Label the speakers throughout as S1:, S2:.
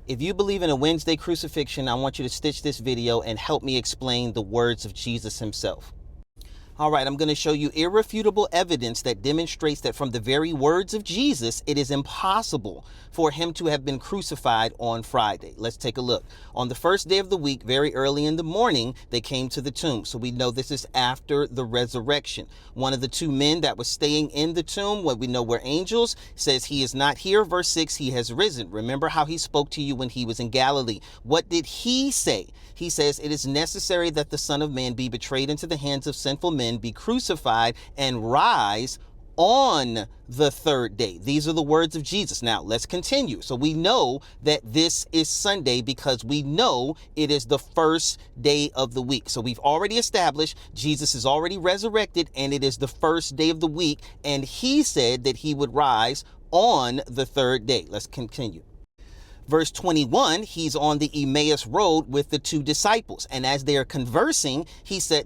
S1: If you believe in a Wednesday crucifixion, I want you to stitch this video and help me explain the words of Jesus himself. All right, I'm going to show you irrefutable evidence that demonstrates that from the very words of Jesus, it is impossible for him to have been crucified on Friday. Let's take a look. On the first day of the week, very early in the morning, they came to the tomb. So we know this is after the resurrection. One of the two men that was staying in the tomb, what we know were angels, says he is not here. Verse 6, he has risen. Remember how he spoke to you when he was in Galilee. What did he say? He says, it is necessary that the Son of Man be betrayed into the hands of sinful men, be crucified, and rise on the third day. These are the words of Jesus. Now, let's continue. So we know that this is Sunday because we know it is the first day of the week. So we've already established Jesus is already resurrected and it is the first day of the week. And he said that he would rise on the third day. Let's continue. Verse 21, he's on the Emmaus road with the two disciples. And as they are conversing,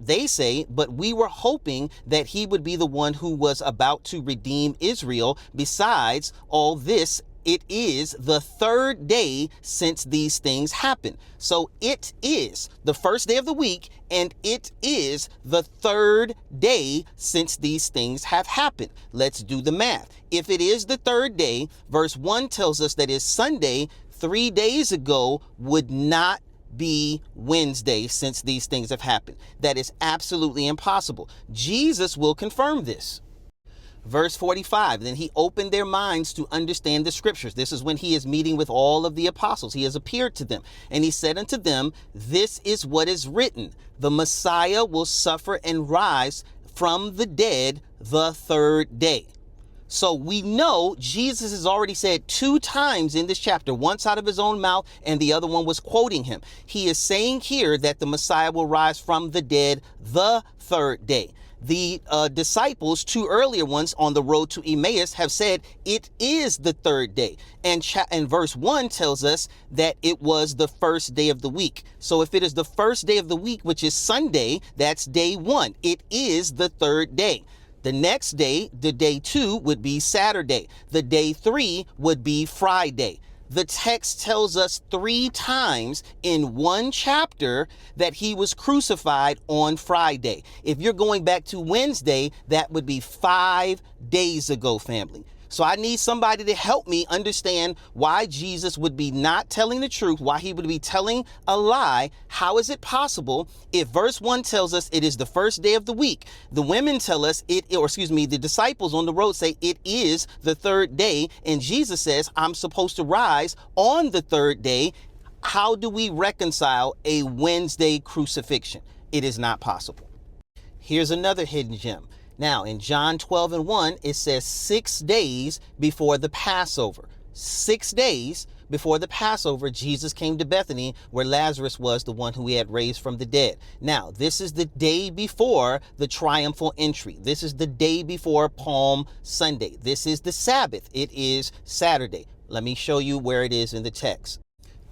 S1: they say, but we were hoping that he would be the one who was about to redeem Israel. Besides all this, it is the third day since these things happened. So it is the first day of the week, and it is the third day since these things have happened. Let's do the math. If it is the third day, verse 1 tells us that it's Sunday. 3 days ago would not be Wednesday since these things have happened. That is absolutely impossible. Jesus will confirm this. Verse 45, then he opened their minds to understand the scriptures. This is when he is meeting with all of the apostles. He has appeared to them. And he said unto them, this is what is written. The Messiah will suffer and rise from the dead the third day. So we know Jesus has already said 2 times in this chapter, once out of his own mouth and the other one was quoting him. He is saying here that the Messiah will rise from the dead the third day. The disciples, 2 earlier ones on the road to Emmaus, have said it is the third day. And verse 1 tells us that it was the first day of the week. So if it is the first day of the week, which is Sunday, that's day 1. It is the third day. The next day, the day 2 would be Saturday. The day 3 would be Friday. The text tells us 3 times in one chapter that he was crucified on Friday. If you're going back to Wednesday, that would be 5 days ago, family. So I need somebody to help me understand why Jesus would be not telling the truth, why he would be telling a lie. How is it possible if verse 1 tells us it is the first day of the week? The women tell us the disciples on the road say it is the third day. And Jesus says, I'm supposed to rise on the third day. How do we reconcile a Wednesday crucifixion? It is not possible. Here's another hidden gem. Now, in John 12:1, it says 6 days before the Passover. 6 days before the Passover, Jesus came to Bethany, where Lazarus was, the one who he had raised from the dead. Now, this is the day before the triumphal entry. This is the day before Palm Sunday. This is the Sabbath. It is Saturday. Let me show you where it is in the text.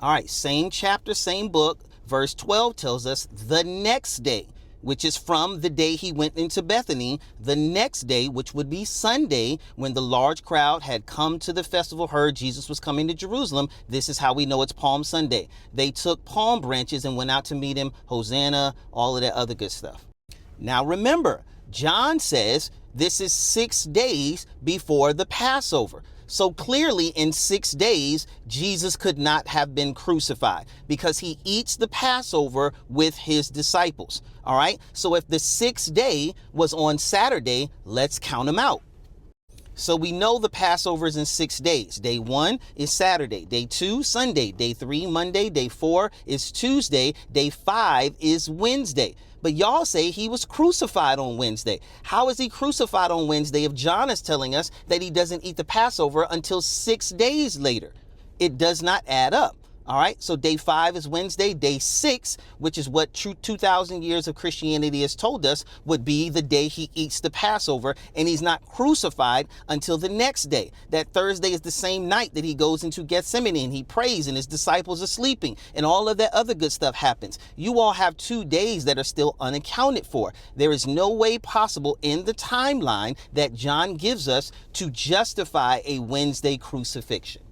S1: All right, same chapter, same book. Verse 12 tells us the next day, which is from the day he went into Bethany, the next day, which would be Sunday, when the large crowd had come to the festival, heard Jesus was coming to Jerusalem. This is how we know it's Palm Sunday. They took palm branches and went out to meet him, Hosanna, all of that other good stuff. Now remember, John says this is 6 days before the Passover. So clearly in 6 days, Jesus could not have been crucified because he eats the Passover with his disciples. All right. So if the 6th day was on Saturday, let's count them out. So we know the Passover is in 6 days. Day 1 is Saturday. Day 2, Sunday. Day 3, Monday. Day 4 is Tuesday. Day 5 is Wednesday. But y'all say he was crucified on Wednesday. How is he crucified on Wednesday if John is telling us that he doesn't eat the Passover until 6 days later? It does not add up. All right, so day 5 is Wednesday. Day 6, which is what 2,000 years of Christianity has told us, would be the day he eats the Passover, and he's not crucified until the next day. That Thursday is the same night that he goes into Gethsemane and he prays and his disciples are sleeping and all of that other good stuff happens. You all have 2 days that are still unaccounted for. There is no way possible in the timeline that John gives us to justify a Wednesday crucifixion.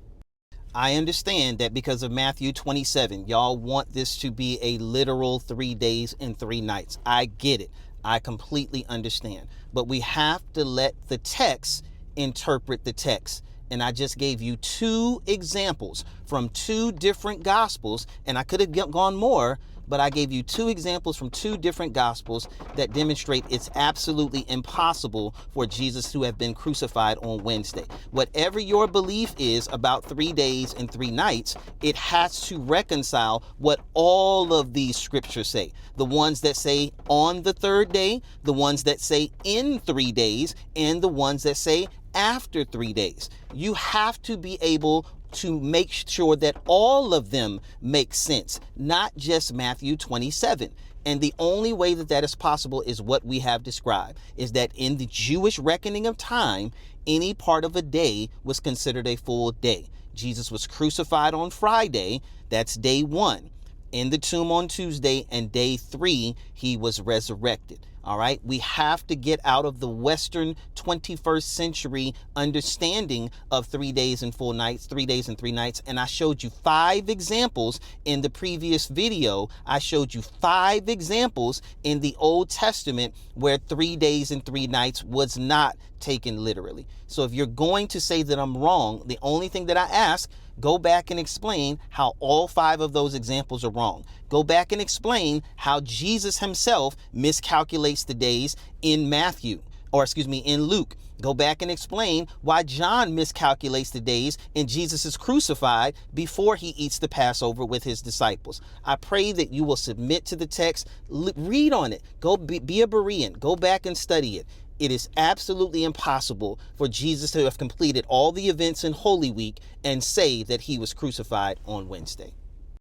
S1: I understand that because of Matthew 27, y'all want this to be a literal 3 days and 3 nights. I get it. I completely understand. But we have to let the text interpret the text. And I just gave you 2 examples from 2 different gospels, and I could have gone more, but I gave you 2 examples from 2 different gospels that demonstrate it's absolutely impossible for Jesus to have been crucified on Wednesday. Whatever your belief is about 3 days and 3 nights, it has to reconcile what all of these scriptures say. The ones that say on the 3rd day, the ones that say in 3 days, and the ones that say after 3 days. You have to be able to make sure that all of them make sense, not just Matthew 27. And the only way that that is possible is what we have described, is that in the Jewish reckoning of time, any part of a day was considered a full day. Jesus was crucified on Friday, that's day 1. In the tomb on Tuesday, and day 3, he was resurrected. All right, we have to get out of the Western 21st century understanding of 3 days and 4 nights, 3 days and 3 nights. And I showed you 5 examples in the previous video. I showed you 5 examples in the Old Testament where 3 days and 3 nights was not taken literally. So if you're going to say that I'm wrong, the only thing that I ask, go back and explain how all 5 of those examples are wrong. Go back and explain how Jesus himself miscalculates the days in in Luke. Go back and explain why John miscalculates the days and Jesus is crucified before he eats the Passover with his disciples. I pray that you will submit to the text, read on it, go be a Berean, go back and study it. It is absolutely impossible for Jesus to have completed all the events in Holy Week and say that he was crucified on Wednesday.